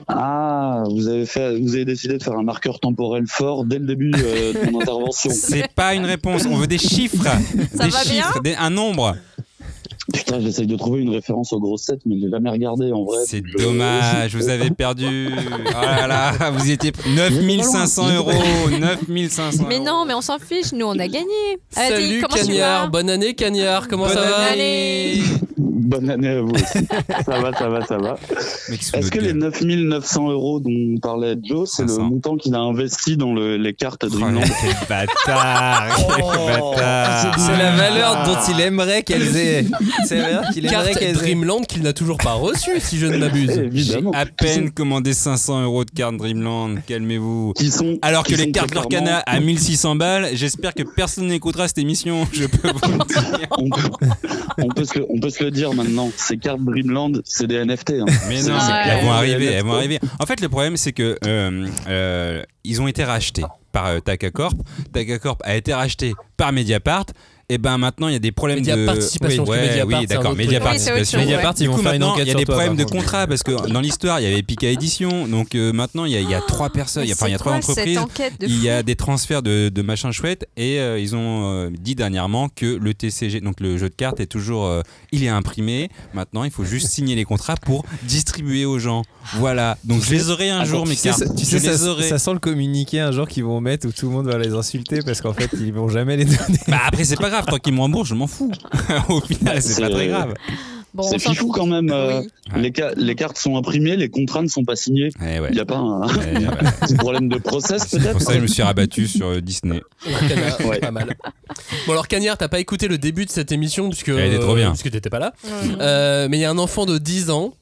Ah, vous avez décidé de faire un marqueur temporel fort dès le début de mon intervention. C'est pas une réponse, on veut des chiffres. Un nombre. Putain, j'essaye de trouver une référence aux grosses têtes, mais je l'ai jamais regardé en vrai. C'est dommage, vous avez perdu. Oh là là, vous étiez 9500 €. 9500 €. Mais non, mais on s'en fiche, nous on a gagné. Salut Cagnard, bonne année Cagnard, comment ça va? Bonne année à vous aussi. Ça va. Est-ce que les 9900 € dont parlait Joe, c'est le montant qu'il a investi dans les cartes Dreamland? Quel bâtard. C'est la valeur dont il aimerait qu'elles aient. C'est vrai qu'il aimerait qu'elles aient. Dreamland qu'il n'a toujours pas reçu, si je ne m'abuse. J'ai à peine commandé 500 € de cartes Dreamland, calmez-vous. Alors que les cartes Lorcana à 1600 balles, j'espère que personne n'écoutera cette émission, je peux vous le dire. On peut se le dire maintenant, ces cartes Dreamland, c'est des NFT. Hein. Mais non, elles vont arriver. En fait, le problème, c'est que ils ont été rachetés par Takacorp. Takacorp a été racheté par Mediapart. Et ben maintenant il y a des problèmes de participation. Oui, d'accord. Média participation. Mediapart, ils vont faire une enquête. Il y a des problèmes de contrat parce que dans l'histoire il y avait Pika Édition. Donc maintenant il y a 3 personnes. Il y a 3 entreprises. Il y a des transferts de machin chouette et ils ont dit dernièrement que le TCG, donc le jeu de cartes, est toujours il est imprimé. Maintenant il faut juste signer les contrats pour distribuer aux gens. Voilà. Donc je les aurai un jour mes cartes. Tu sais, ça sent le communiqué un jour qu'ils vont mettre où tout le monde va les insulter parce qu'en fait ils vont jamais les donner. Bah après c'est pas grave. Tant qu'ils me remboursent, je m'en fous. Au final, c'est pas très grave. Bon, c'est fifou quand même. Oui. Les cartes sont imprimées, les contrats ne sont pas signés. Il n'y a pas un petit problème de process peut-être. C'est pour ça que je me suis rabattu sur Disney. Pas mal. Bon alors Cagnard, t'as pas écouté le début de cette émission puisque t'étais pas là. Mais il y a un enfant de 10 ans.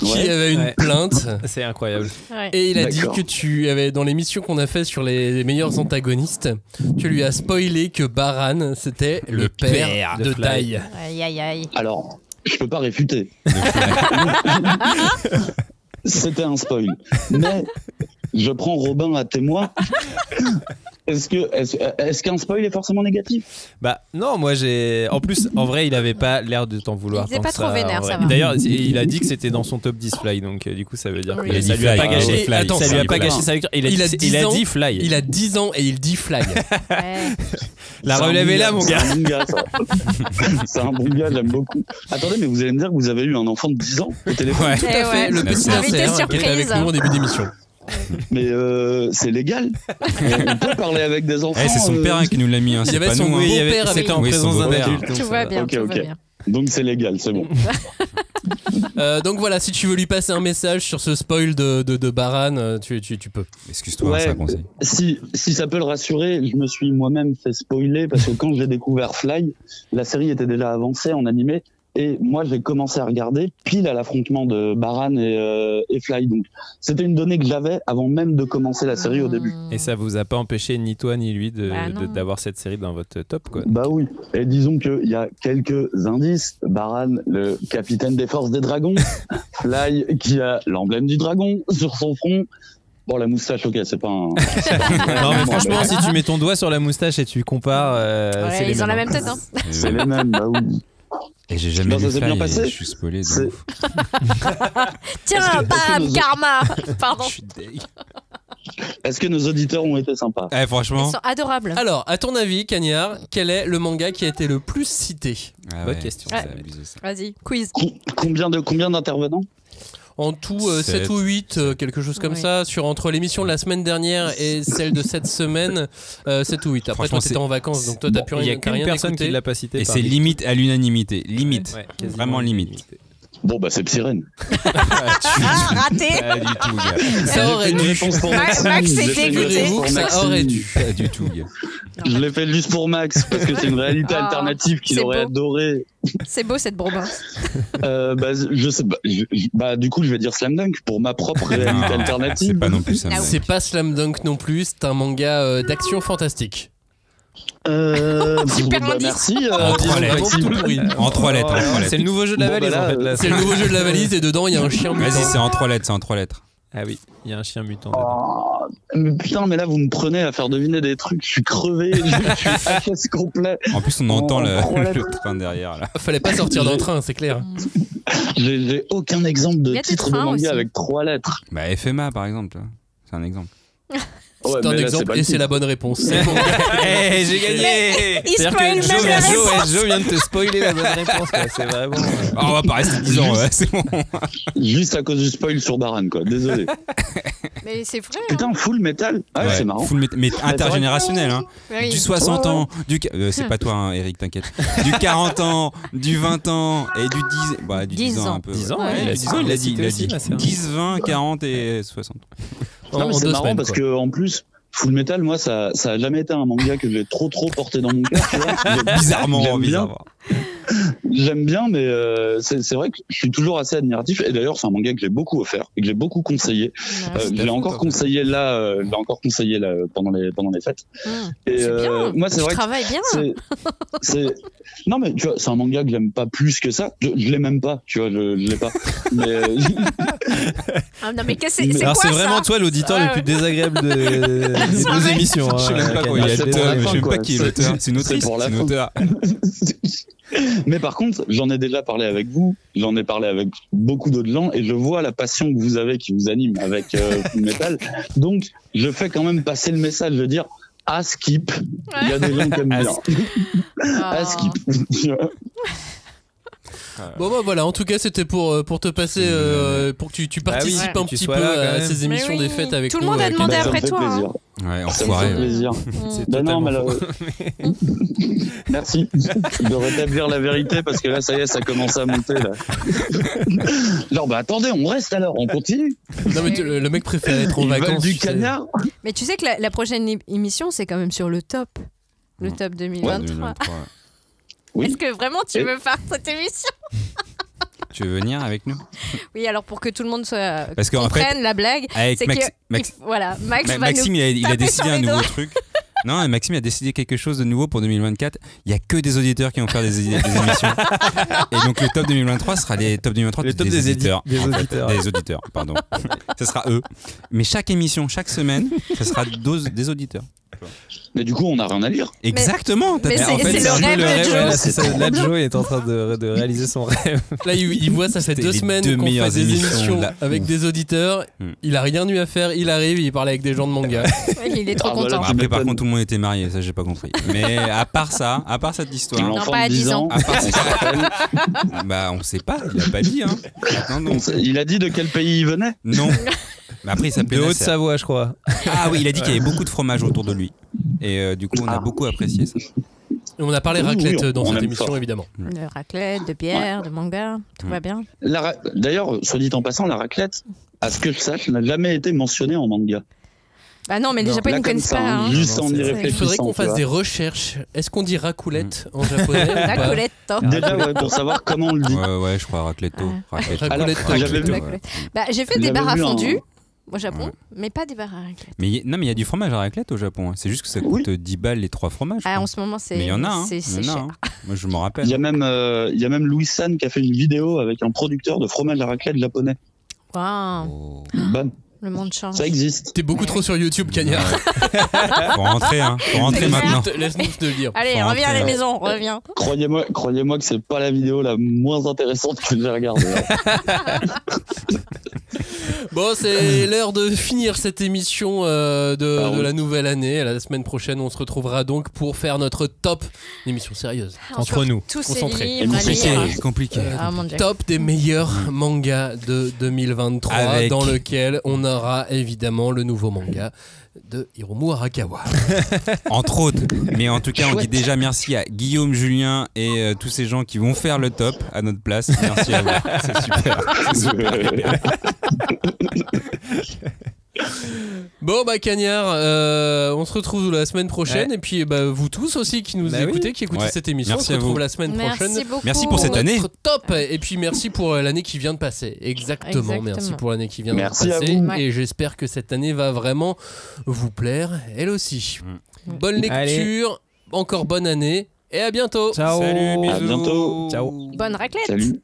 Qui avait une plainte. C'est incroyable. Et il a dit que tu avais, dans l'émission qu'on a fait sur les meilleurs antagonistes, tu lui as spoilé que Baran c'était le père de Taille. Aïe. Alors, je peux pas réfuter. C'était un spoil. Mais je prends Robin à témoin. Est-ce qu'un spoil est forcément négatif? Bah non, moi j'ai. En plus, en vrai, il avait pas l'air de t'en vouloir. Il était pas trop vénère, ça va. D'ailleurs, il a dit que c'était dans son top 10 Fly, donc du coup, ça veut dire Oui. que ça lui a pas gâché. Attends, ça lui a pas gâché sa victoire. Il a dit Fly. Il a 10 ans et il dit Fly. La relève est là, mon gars. C'est un bon gars, ça. C'est un bon gars, j'aime beaucoup. Attendez, mais vous allez me dire que vous avez eu un enfant de 10 ans au téléphone? Tout à fait, le petit insert qui était avec nous au début d'émission. Mais c'est légal. On peut parler avec des enfants. C'est son père qui nous l'a mis, c'est pas nous. C'était en présence d'un adulte. Tout va bien, tout va bien. Donc c'est légal, c'est bon. Donc voilà, si tu veux lui passer un message sur ce spoil de Baran, tu peux. Excuse-toi, c'est un conseil. Si ça peut le rassurer, je me suis moi-même fait spoiler parce que quand j'ai découvert Fly, la série était déjà avancée en animé. Et moi, j'ai commencé à regarder pile à l'affrontement de Baran et Fly. Donc, c'était une donnée que j'avais avant même de commencer la série au début. Et ça vous a pas empêché ni toi ni lui d'avoir cette série dans votre top, quoi. Bah oui. Et disons qu'il y a quelques indices. Baran, le capitaine des forces des dragons. Fly, qui a l'emblème du dragon sur son front. Bon, la moustache, ok, c'est pas un. Non, mais franchement, si tu mets ton doigt sur la moustache et tu compares, c'est les mêmes. Ils ont la même tête, hein. C'est les mêmes, bah oui. Et j'ai jamais vu ça. Bien passé. Je suis spoilé de ouf. Tiens, bam, karma. Pardon. Je suis deg. Est-ce que nos auditeurs ont été sympas? Franchement. Ils sont adorables. Alors, à ton avis, Cagnard, quel est le manga qui a été le plus cité? Bonne question. Vas-y, quiz. Combien d'intervenants? En tout, 7 ou 8, quelque chose comme ça, sur entre l'émission de la semaine dernière et celle de cette semaine, 7 ou 8. Après, toi, t'étais en vacances, donc toi, t'as plus rien. Il y a qu'une personne qui l'a pas cité. Et c'est limite à l'unanimité. Limite. Vraiment limite. Bon, bah, c'est Psyrène. Raté. Pas du tout, gars. Ça aurait dû. Max s'est dégoûté. Ça aurait dû. Pas du tout, gars. Je l'ai fait juste pour Max, parce que c'est une réalité alternative qu'il aurait adoré. C'est beau cette bourbon. Je sais pas. Du coup, je vais dire Slam Dunk pour ma propre réalité alternative. C'est pas non plus ça. C'est pas Slam Dunk non plus, c'est un manga d'action fantastique. Super indice. Merci. En 3 lettres. C'est le nouveau jeu de la valise, en fait. C'est le nouveau jeu de la valise et dedans il y a un chien mutant. Vas-y, c'est en 3 lettres. Ah oui, il y a un chien mutant. Mais putain, mais là vous me prenez à faire deviner des trucs, je suis crevé, je suis HS complet. En plus, on entend le train derrière là. Fallait pas sortir d'un train, c'est clair. J'ai aucun exemple de titre de manga avec 3 lettres. Bah FMA par exemple, c'est un exemple. C'est un exemple et c'est la bonne réponse. C'est bon. Hey, j'ai gagné. Il spoil même la réponse. Joe vient de te spoiler la bonne réponse. C'est vraiment. On va pas rester 10 ans, c'est bon. Juste à cause du spoil sur Baran, quoi. Désolé. Mais c'est vrai. Putain, Full Metal. Ouais, c'est marrant. Full mais intergénérationnel, hein. Oui. Du 60 ans, c'est pas toi, hein, Eric, t'inquiète. Du 40 ans, du 20 ans et du 10. Bah, du 10 ans un peu. 10 ans, ouais. Il a dit. 10, 20, 40 et 60. Non, mais c'est marrant parce que en plus, Full Metal, moi, ça a jamais été un manga que j'ai trop porté dans mon cœur. Bizarrement, j'aime bien, mais c'est vrai que je suis toujours assez admiratif. Et d'ailleurs, c'est un manga que j'ai beaucoup offert et que j'ai beaucoup conseillé. Je l'ai encore conseillé là, pendant les fêtes. Et bien. moi, c'est vrai. Tu travailles bien. Non, mais tu vois, c'est un manga que j'aime pas plus que ça. Je l'ai même pas, tu vois, je l'ai pas. Mais non, mais c'est quoi ça? C'est vraiment toi l'auditeur le plus désagréable de nos émissions. Je sais même pas quoi il y a l'auteur. Je sais même pas qui est l'auteur. C'est une autrice. C'est une auteur. Mais par contre, j'en ai déjà parlé avec vous, j'en ai parlé avec beaucoup d'autres gens, et je vois la passion que vous avez qui vous anime avec Full Metal. Donc, je fais quand même passer le message de dire à skip. Il y a des gens qui aiment bien. À skip. Bon bah voilà, en tout cas c'était pour te passer pour que tu participes un petit peu à ces émissions des fêtes avec nous. Tout le monde a demandé après toi. Plaisir. Ouais, ça me fait plaisir. Non, mais merci de rétablir la vérité parce que là ça y est, ça commence à monter là. Genre bah attendez, on reste alors, on continue. Non mais le mec préfère être en vacances. Du Cagnard. Mais tu sais que la prochaine émission c'est quand même sur le top. Le top 2023. Oui. Est-ce que vraiment tu veux faire cette émission? Tu veux venir avec nous? Oui, alors pour que tout le monde comprenne la blague, c'est que Maxime il a décidé un nouveau truc. Non, Maxime a décidé quelque chose de nouveau pour 2024. Il y a que des auditeurs qui vont faire des émissions. Et donc le top 2023 sera les top 2023 des auditeurs. Des auditeurs, pardon. Ce sera eux. Mais chaque émission, chaque semaine, ce sera des auditeurs. Mais du coup, on n'a rien à lire. Exactement. Mais c'est le rêve de Joe. Là, c'est ça. Là, Joe est en train de réaliser son rêve. Là, il voit, ça fait 2 semaines qu'on fait des émissions avec des auditeurs. Il a rien eu à faire. Il arrive, il parle avec des gens de manga. Il est trop content. Après, par contre, tout le monde était marié. Ça, j'ai pas compris. Mais à part ça, à part cette histoire. Non, pas à 10 ans. À part ça, on sait pas. Il a pas dit. Hein. Non. Il a dit de quel pays il venait? Non. Mais après, il s'appelait de Haute-Savoie, je crois. Ah oui, il a dit qu'il y avait beaucoup de fromage autour de lui. Et du coup, on a beaucoup apprécié ça. Et on a parlé raclette dans cette émission, évidemment. De raclette, de bière, de manga, tout va bien. D'ailleurs, soit dit en passant, la raclette, à ce que je sache, n'a jamais été mentionnée en manga. Bah non, mais les Japonais ne connaissent pas. Hein. Juste en y réfléchissant. Il faudrait qu'on fasse des recherches. Est-ce qu'on dit racoulette en japonais? Racoulette. Déjà, ouais, pour savoir comment on le dit. Ouais, je crois racletto. J'ai fait des barres à fondue au Japon, mais pas des barres à raclette. Mais il y a du fromage à raclette au Japon. C'est juste que ça coûte 10 balles les 3 fromages. En ce moment, c'est. Mais il y en a, c'est cher. Moi, je m'en rappelle. Il y a même Louis San qui a fait une vidéo avec un producteur de fromage à raclette japonais. Waouh. Bonne. Le monde change. Ça existe. T'es beaucoup trop sur YouTube, Cagnard. Faut rentrer, hein. Faut rentrer maintenant. Laisse-nous te le dire. Allez, reviens à la maison, reviens. Croyez-moi que c'est pas la vidéo la moins intéressante que j'ai regardée. Bon, c'est l'heure de finir cette émission de la nouvelle année. La semaine prochaine, on se retrouvera donc pour faire notre top. Une émission sérieuse. Entre nous. Concentrés. Compliqué. Top des meilleurs mangas de 2023, dans lequel on aura évidemment le nouveau manga de Hiromu Arakawa. Entre autres. Mais en tout cas, on dit déjà merci à Guillaume, Julien et tous ces gens qui vont faire le top à notre place. Merci à vous. C'est super. C'est super. Bon Cagnard, on se retrouve la semaine prochaine et puis vous tous aussi qui nous écoutez, qui écoutez cette émission, merci on se retrouve la semaine prochaine. Merci pour cette année. Top et puis merci pour l'année qui vient de passer. Exactement. Merci pour l'année qui vient de passer et j'espère que cette année va vraiment vous plaire elle aussi. Bonne lecture, encore bonne année et à bientôt. Ciao. Salut, bisous. À bientôt. Ciao. Bonne raclette. Salut.